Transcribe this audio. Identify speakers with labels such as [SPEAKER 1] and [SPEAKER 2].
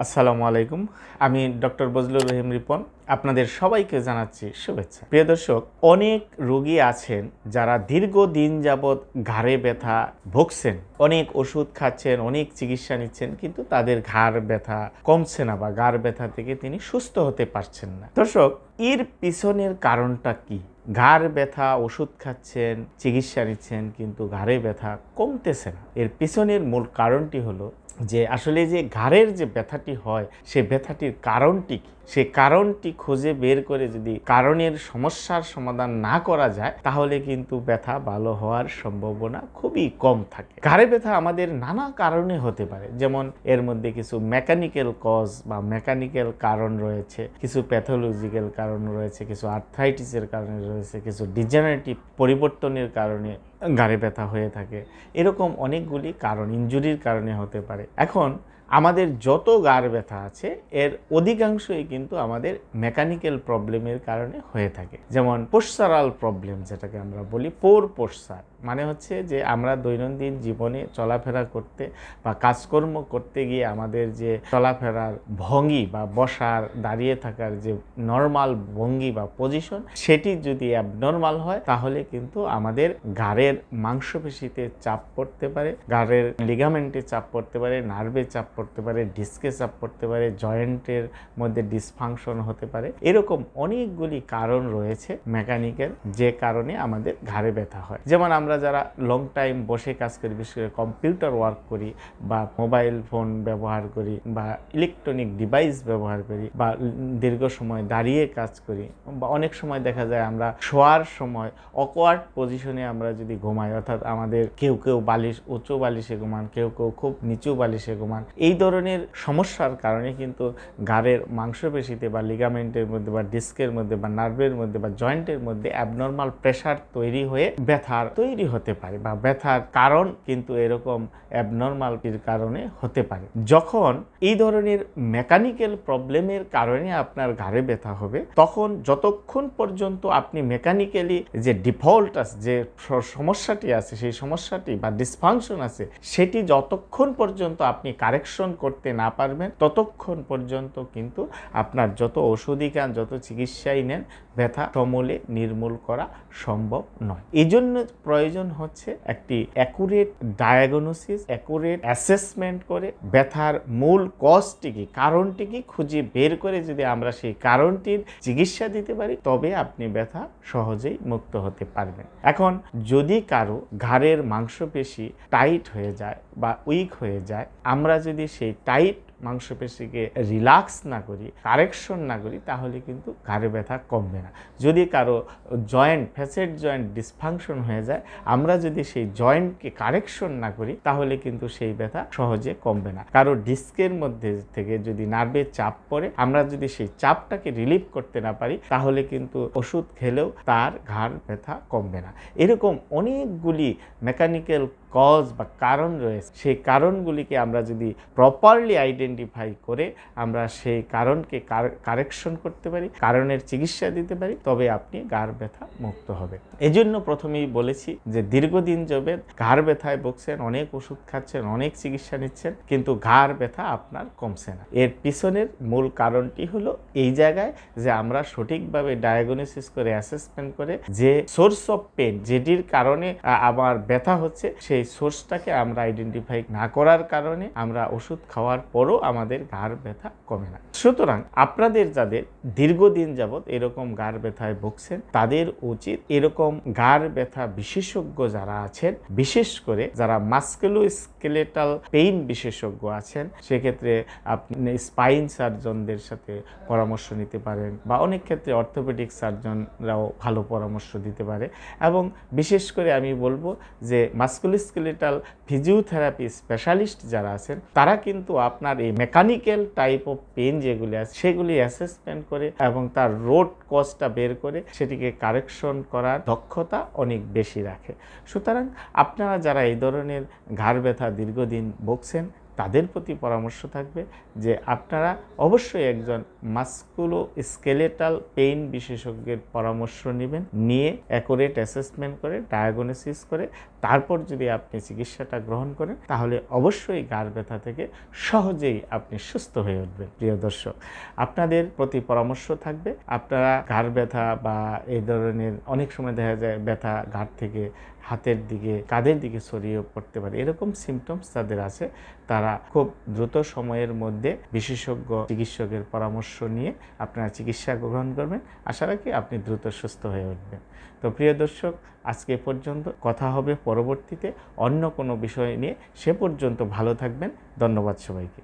[SPEAKER 1] আসসালামু আলাইকুম। আমি ডক্টর বজলুর রহিম রিপন। আপনাদের সবাইকে জানাচ্ছি শুভেচ্ছা। প্রিয় দর্শক, অনেক রোগী আছেন যারা দীর্ঘদিন যাবৎ ঘাড়ে ব্যথা ভুগছেন, অনেক ওষুধ খাচ্ছেন, অনেক চিকিৎসা নিচ্ছেন, কিন্তু তাদের ঘাড় ব্যথা কমছে না বা ঘাড় ব্যথা থেকে তিনি সুস্থ হতে পারছেন না। দর্শক, এর পিছনের কারণটা কি? ঘাড় ব্যথা ওষুধ খাচ্ছেন, চিকিৎসা নিচ্ছেন, কিন্তু ঘাড়ে ব্যথা কমতেছে না। এর পিছনের মূল কারণটি হলো যে আসলে যে ঘাড়ের যে ব্যথাটি হয় সে ব্যথাটির কারণটি কি, সে কারণটি খুঁজে বের করে যদি কারণের সমস্যার সমাধান না করা যায় তাহলে কিন্তু ব্যথা ভালো হওয়ার সম্ভাবনা খুবই কম থাকে। ঘাড়ে ব্যথা আমাদের নানা কারণে হতে পারে, যেমন এর মধ্যে কিছু মেকানিক্যাল কজ বা মেকানিক্যাল কারণ রয়েছে, কিছু প্যাথোলজিক্যাল কারণ রয়েছে, কিছু আর্থ্রাইটিসের কারণে রয়েছে, কিছু ডিজেনারেটিভ পরিবর্তনের কারণে ঘাড়ে ব্যথা হয়ে থাকে। এরকম অনেকগুলি কারণ ইনজুরির কারণে হতে পারে। এখন আমাদের যত ঘাড় ব্যথা আছে এর অধিকাংশই কিন্তু আমাদের মেকানিক্যাল প্রবলেমের কারণে হয়ে থাকে, যেমন পোস্চারাল প্রবলেম, যেটাকে আমরা বলি পোর পোস্চার, মানে হচ্ছে যে আমরা দৈনন্দিন জীবনে চলাফেরা করতে বা কাজকর্ম করতে গিয়ে আমাদের যে চলাফেরার ভঙ্গি বা বসার দাঁড়িয়ে থাকার যে নর্মাল ভঙ্গি বা পজিশন, সেটি যদি অ্যাবনর্মাল হয় তাহলে কিন্তু আমাদের ঘাড়ের মাংসপেশিতে চাপ পড়তে পারে, ঘাড়ের লিগামেন্টে চাপ পড়তে পারে, নার্ভে চাপ পড়তে পারে, ডিস্কে চাপ পড়তে পারে, জয়েন্টের মধ্যে ডিসফাংশন হতে পারে। এরকম অনেকগুলি কারণ রয়েছে মেকানিক্যাল, যে কারণে আমাদের ঘাড়ে ব্যথা হয়। যেমন আমরা যারা লং টাইম বসে কাজ করি, বিশেষ করে কম্পিউটার ওয়ার্ক করি বা মোবাইল ফোন ব্যবহার করি বা ইলেকট্রনিক ডিভাইস ব্যবহার করি বা দীর্ঘ সময় দাঁড়িয়ে কাজ করি, বা অনেক সময় দেখা যায় আমরা শোয়ার সময় অকওয়ার্ড পজিশনে আমরা যদি ঘুমাই, অর্থাৎ আমাদের কেউ কেউ বালিশ উঁচু বালিশে ঘুমান, কেউ কেউ খুব নিচু বালিশে ঘুমান, এই ধরনের সমস্যার কারণে কিন্তু ঘাড়ের মাংসপেশিতে বা লিগামেন্টের মধ্যে বা ডিস্কের মধ্যে বা নার্ভের মধ্যে বা জয়েন্টের মধ্যে অ্যাবনর্মাল প্রেসার তৈরি হয়ে ব্যথার তৈরি হতে পারে, বা ব্যথার কারণ কিন্তু এরকম অ্যাবনর্মালিটির কারণে হতে পারে। যখন এই ধরনের মেকানিক্যাল প্রবলেমের কারণে আপনার ঘাড়ে ব্যথা হবে, তখন যতক্ষণ পর্যন্ত আপনি মেকানিক্যালি যে ডিফল্ট আছে, যে সমস্যাটি আছে, সেই সমস্যাটি বা ডিসফাংশন আছে, সেটি যতক্ষণ পর্যন্ত আপনি কারেকশন করতে না পারবেন ততক্ষণ পর্যন্ত কিন্তু আপনার যত ওষুধই খান, যত চিকিৎসাই নেন, ব্যথা সমূলে নির্মূল করা সম্ভব নয়। এই জন্য প্রয়োজন হচ্ছে একটি অ্যাকুরেট ডায়াগনোসিস, অ্যাকুরেট অ্যাসেসমেন্ট করে ব্যথার মূল কজটি কি, কারণটি কি খুঁজে বের করে যদি আমরা সেই কারণটির চিকিৎসা দিতে পারি, তবে আপনি ব্যথা সহজেই মুক্ত হতে পারবেন। এখন যদি কারো ঘাড়ের মাংসপেশি টাইট হয়ে যায় বা উইক হয়ে যায়, আমরা যদি সেই টাইট মাংসপেশিকে রিল্যাক্স না করি, কারেকশন না করি, তাহলে কিন্তু ঘাড়ে ব্যথা কমবে না। যদি কারো জয়েন্ট, ফ্যাসেট জয়েন্ট ডিসফাংশন হয়ে যায়, আমরা যদি সেই জয়েন্টকে কারেকশন না করি, তাহলে কিন্তু সেই ব্যথা সহজে কমবে না। কারো ডিস্কের মধ্যে থেকে যদি নার্ভের চাপ পড়ে, আমরা যদি সেই চাপটাকে রিলিভ করতে না পারি, তাহলে কিন্তু ওষুধ খেলেও তার ঘাড় ব্যথা কমবে না। এরকম অনেকগুলি মেকানিক্যাল কজ বা কারণ রয়েছে, সেই কারণগুলিকে আমরা যদি প্রপারলি আইডেন্টিফাই করে আমরা সেই কারণকে কারেকশন করতে পারি, কারণের চিকিৎসা দিতে পারি, তবে আপনি ঘাড় ব্যথা মুক্ত হবে। এজন্য প্রথমেই বলেছি যে দীর্ঘদিন যাবে ঘাড় ব্যথায় ভুগছেন, অনেক ওষুধ খাচ্ছেন, অনেক চিকিৎসা নিচ্ছেন, কিন্তু ঘাড় ব্যথা আপনার কমছে না। এর পিছনের মূল কারণটি হলো এই জায়গায় যে আমরা সঠিকভাবে ডায়াগনোসিস করে অ্যাসেসমেন্ট করে যে সোর্স অফ পেন, যেটির কারণে আমার ব্যথা হচ্ছে, সেই সোর্সটাকে আমরা আইডেন্টিফাই না করার কারণে আমরা ওষুধ খাওয়ার পরও আমাদের ঘাড় ব্যথা কমে না। সুতরাং আপনাদের যাদের দীর্ঘদিন যাবৎ এরকম ঘাড় ব্যথায় ভুগছেন, তাদের উচিত এরকম ঘাড় ব্যথা বিশেষজ্ঞ যারা আছেন, বিশেষ করে যারা মাস্কুলোস্কেলেটাল পেইন বিশেষজ্ঞ আছেন, সেক্ষেত্রে আপনি স্পাইন সার্জনদের সাথে পরামর্শ নিতে পারেন, বা অনেক ক্ষেত্রে অর্থোপেডিক সার্জনরাও ভালো পরামর্শ দিতে পারে। এবং বিশেষ করে আমি বলবো যে মাস্কুলোস্কেলেটাল ফিজিওথেরাপি স্পেশালিস্ট যারা আছেন, তারা কিন্তু আপনার এই মেকানিক্যাল টাইপ অফ পেন যেগুলি আছে সেগুলি অ্যাসেসমেন্ট করে এবং তার রোট কজটা বের করে সেটিকে কারেকশন করার দক্ষতা অনেক বেশি রাখে। সুতরাং আপনারা যারা এই ধরনের ঘাড় ব্যথা দীর্ঘদিন ভুগছেন, তাদের প্রতি পরামর্শ থাকবে যে আপনারা অবশ্যই একজন মাস্কুলোস্কেলেটাল পেইন বিশেষজ্ঞের পরামর্শ নেবেন, নিয়ে অ্যাকুরেট অ্যাসেসমেন্ট করে ডায়াগনোসিস করে তারপর যদি আপনি চিকিৎসাটা গ্রহণ করেন তাহলে অবশ্যই ঘাড় ব্যথা থেকে সহজেই আপনি সুস্থ হয়ে উঠবেন। প্রিয় দর্শক, আপনাদের প্রতি পরামর্শ থাকবে, আপনারা ঘাড় ব্যথা বা এই ধরনের অনেক সময় দেখা যায় ব্যথা ঘাড় থেকে হাতের দিকে কাঁধের দিকে ছড়িয়ে পড়তে পারে, এরকম সিমটমস যাদের আছে তারা খুব দ্রুত সময়ের মধ্যে বিশেষজ্ঞ চিকিৎসকের পরামর্শ নিয়ে আপনারা চিকিৎসা গ্রহণ করবেন। আশা রাখি আপনি দ্রুত সুস্থ হয়ে উঠবেন। তো প্রিয় দর্শক, আজকে পর্যন্ত, কথা হবে পরবর্তীতে অন্য কোনো বিষয় নিয়ে। সে পর্যন্ত ভালো থাকবেন। ধন্যবাদ সবাইকে।